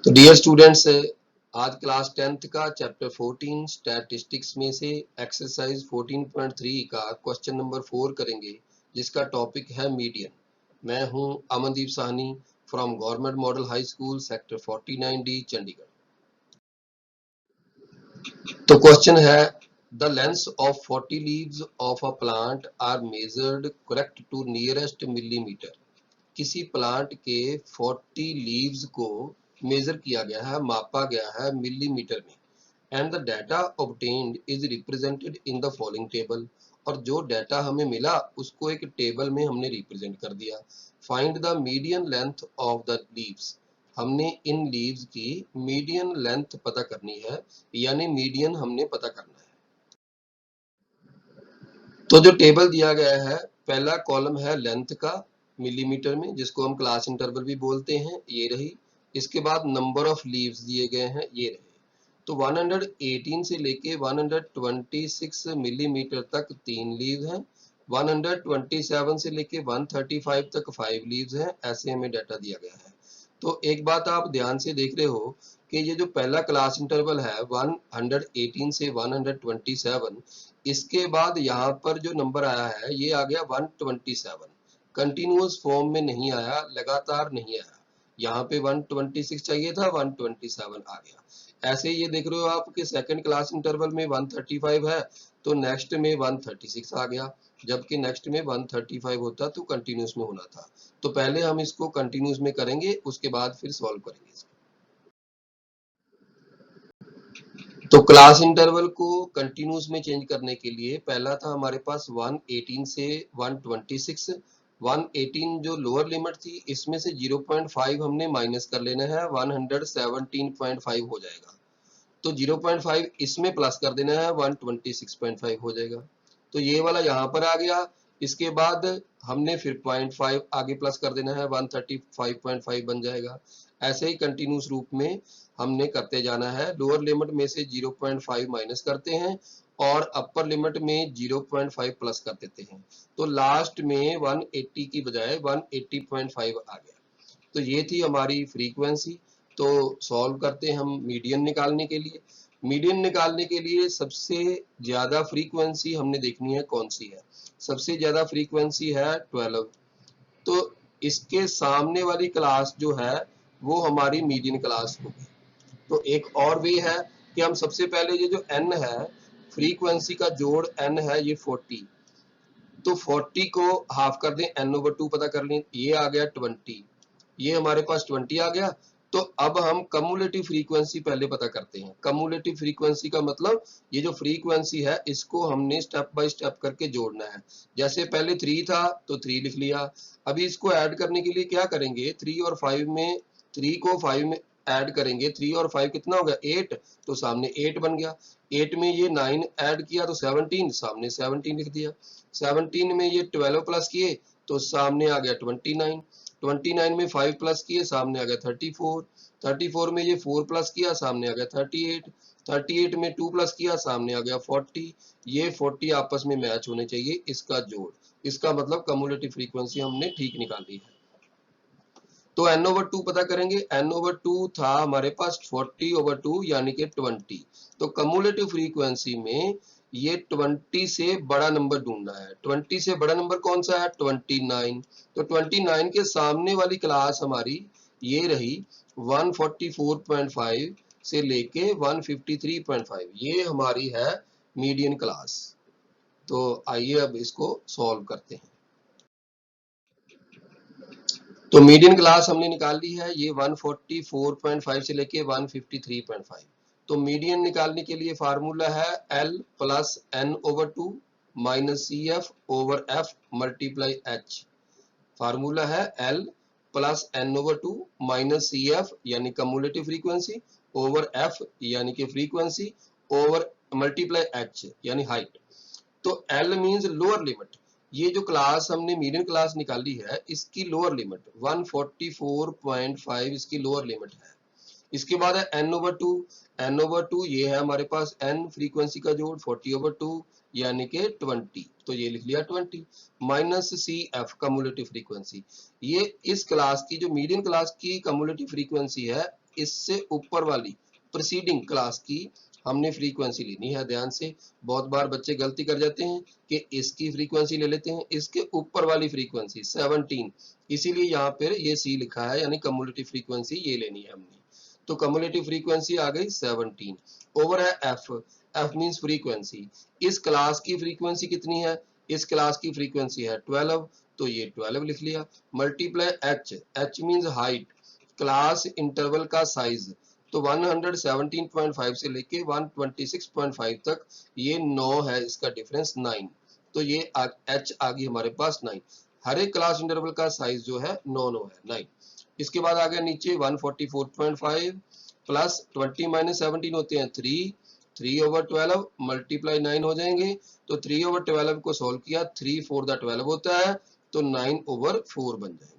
तो dear students, आज class 10th का चैप्टर 14 स्टैटिस्टिक्स में से एक्सरसाइज 14.3 का क्वेश्चन नंबर 4 करेंगे, जिसका टॉपिक है मीडियन। मैं हूं Amandeep Sahni from government model high school sector 49D Chandigarh. तो क्वेश्चन है, the length of 40 leaves of a plant are measured correct to nearest millimetre. किसी प्लांट के 40 लीव्स को मेजर किया गया है, मापा गया है मिलीमीटर में, and the data obtained is represented in the following table. और जो डाटा हमें मिला उसको एक टेबल में हमने रिप्रेजेंट कर दिया। Find the median length of the leaves. हमने इन लीव्स की मीडियन लेंथ पता करनी है, यानी मीडियन हमने पता करना है। तो जो टेबल दिया गया है, पहला कॉलम है लेंथ का मिलीमीटर में, जिसको हम क्लास इंटरवल भी बोलते हैं, ये रही। इसके बाद नंबर ऑफ लीव्स दिए गए हैं, ये रहे। तो 118 से लेके 126 मिलीमीटर तक 3 लीव हैं। 127 से लेके 135 तक 5 लीव्स हैं। ऐसे हमें डाटा दिया गया है। तो एक बात आप ध्यान से देख रहे हो कि ये जो पहला क्लास इंटरवल है 118 से 127, इसके बाद यहाँ पर जो नंबर आया है ये आ गया 127। कंटिन्यूअस फॉर्म में नहीं आया, लगातार नहीं आया। यहाँ पे 126 चाहिए था, 127 आ गया। ऐसे ये देख रहे हो आप कि सेकंड क्लास इंटरवल में 135 है, तो नेक्स्ट में 136 आ गया, जबकि नेक्स्ट में 135 होता तो कंटिन्यूस में होना था। तो पहले हम इसको कंटिन्यूस में करेंगे, उसके बाद फिर सॉल्व करेंगे इसको। तो क्लास इंटरवल को कंटिन्यूस में चेंज करने के लिए पहला था हमारे पास 118 से 126। 118 जो लोअर लिमिट थी, इसमें से 0.5 हमने माइनस कर लेना है, 117.5 हो जाएगा। तो 0.5 इसमें प्लस कर देना है, 126.5 हो जाएगा। तो ये वाला यहाँ पर आ गया। इसके बाद हमने फिर 0.5 आगे प्लस कर देना है, 135.5 बन जाएगा। ऐसे ही कंटिन्यूस रूप में हमने करते जाना है। लोअर लिमिट में से 0.5 माइनस करते हैं और अपर लिमिट में 0.5 प्लस कर देते हैं। तो लास्ट में 180 की बजाय 180.5 आ गया। तो ये थी हमारी फ्रीक्वेंसी। तो सॉल्व करते हैं हम मीडियन निकालने के लिए। मीडियन निकालने के लिए सबसे ज्यादा फ्रीक्वेंसी हमने देखनी है कौन सी है। सबसे ज्यादा फ्रीक्वेंसी है 12। तो इसके सामने वाली क्लास जो है वो हमारी मीडियन क्लास होगी। तो एक और वे है कि हम सबसे पहले ये जो n है, फ्रीक्वेंसी का जोड़ n है, ये 40। तो 40 को हाफ कर दें, n/2 पता कर लें, ये आ गया 20। ये हमारे पास 20 आ गया। तो अब हम कम्युलेटिव फ्रीक्वेंसी पहले पता करते हैं। कम्युलेटिव फ्रीक्वेंसी का मतलब ये जो फ्रीक्वेंसी है इसको हमने स्टेप बाय स्टेप करके जोड़ना है। जैसे पहले 3 था तो 3 लिख लिया। अभी इसको ऐड करने के लिए क्या करेंगे, 3 और 5 में, 3 को 5 में ऐड करेंगे। 3 और 5 कितना हो गया, 8। तो सामने 8 बन गया। 8 में ये 9 ऐड किया तो 17, सामने 17 लिख दिया। 17 में ये 12 प्लस किए तो सामने आ गया 29। 29 में 5 प्लस किए, सामने आ गया 34। 34 में ये 4 प्लस किया, सामने आ गया 38। 38 में 2 प्लस किया, सामने आ गया 40। ये 40 आपस में मैच होने चाहिए, इसका जोड़। इसका मतलब कम्युलेटिव फ्रीक्वेंसी हमने ठीक निकाली है। तो n/2 पता करेंगे। n/2 था हमारे पास 40/2 यानी कि 20। तो कम्युलेटिव फ्रीक्वेंसी में ये 20 से बड़ा नंबर ढूंढना है। 20 से बड़ा नंबर कौन सा है, 29। तो 29 के सामने वाली क्लास हमारी ये रही 144.5 से लेके 153.5। ये हमारी है मीडियन क्लास। तो आइए अब इसको सॉल्व करते हैं। तो मीडियन क्लास हमने निकाल ली है, ये 144.5 से लेके 153.5। तो मीडियन निकालने के लिए फार्मूला है L plus n/2 minus CF/F multiply H। Formula है L plus n/2 minus CF यानी कम्युलेटिव फ्रीक्वेंसी ओवर F यानी कि फ्रीक्वेंसी ओवर मल्टीप्लाई H यानी हाइट। तो L मींस लोअर लिमिट। ये जो क्लास हमने मीडियन क्लास निकाली है इसकी लोअर लिमिट 144.5 इसकी लोअर लिमिट है। इसके बाद है n/2। n/2 ये है हमारे पास n फ्रीक्वेंसी का जोड़ 40/2 यानी कि 20। तो ये लिख लिया 20 माइनस CF कम्युलेटिव फ्रीक्वेंसी। ये इस क्लास की जो मीडियन क्लास की कम्युलेटिव फ्रीक्वेंसी है इससे ऊपर वाली प्रीसीडिंग क्लास की हमने फ्रीक्वेंसी लेनी है। ध्यान से, बहुत बार बच्चे गलती कर जाते हैं कि इसकी फ्रीक्वेंसी ले लेते हैं, इसके ऊपर वाली फ्रीक्वेंसी 17, इसीलिए यहाँ पर ये सी लिखा है, यानी कम्युलेटिव फ्रीक्वेंसी ये लेनी है हमने। तो कम्युलेटिव फ्रीक्वेंसी आ गई 17 ओवर है एफ। F means frequency. इस क्लास की फ्रीक्वेंसी कितनी है? इस क्लास की फ्रीक्वेंसी है 12, तो ये 12 लिख लिया। Multiply H, H means height, class interval का साइज, तो 117.5 से लेके 126.5 तक ये 9 है, इसका डिफरेंस 9, तो ये एच आ गई हमारे पास 9। हर एक क्लास इंटरवल का साइज जो है 9 है, 9। इसके बाद आ गया नीचे 144.5 प्लस 20 माइनस 17 होते हैं 3, 3 ओवर 12 मल्टीप्लाई 9 हो जाएंगे, तो 3 ओवर 12 को सोल्व किया, 3 4 द 12 होता है, तो 9 ओवर 4 बन जाएंगे।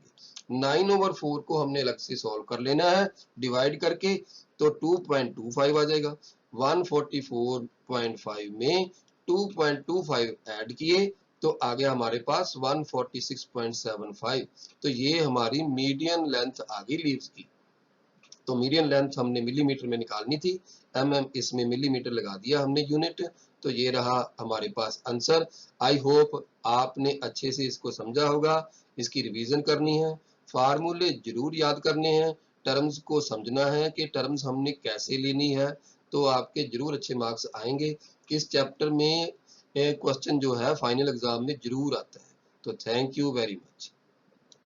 9 ओवर 4 को हमने अलग से सोल्व कर लेना है डिवाइड करके, तो 2.25 आ जाएगा। 144.5 में 2.25 ऐड किए तो आ गया हमारे पास 146.75। तो ये हमारी मीडियन लेंथ आ गई लीव्स की। तो मीडियन लेंथ हमने मिलीमीटर में निकालनी थी, इसमें मिलीमीटर लगा दिया हमने यूनिट, तो ये रहा हमारे पास आंसर। आई होप आपने अच्छे से इसको समझा होगा। इसकी रिवीजन करनी है, फार्मूले जरूर याद करने हैं, टर्म्स को समझना है कि टर्म्स हमने कैसे लेनी है, तो आपके जरूर अच्छे मार्क्स आएंगे। इस चैप्टर में क्वेश्चन जो है फाइनल एग्जाम में जरूर आता है। तो थैंक यू वेरी मच।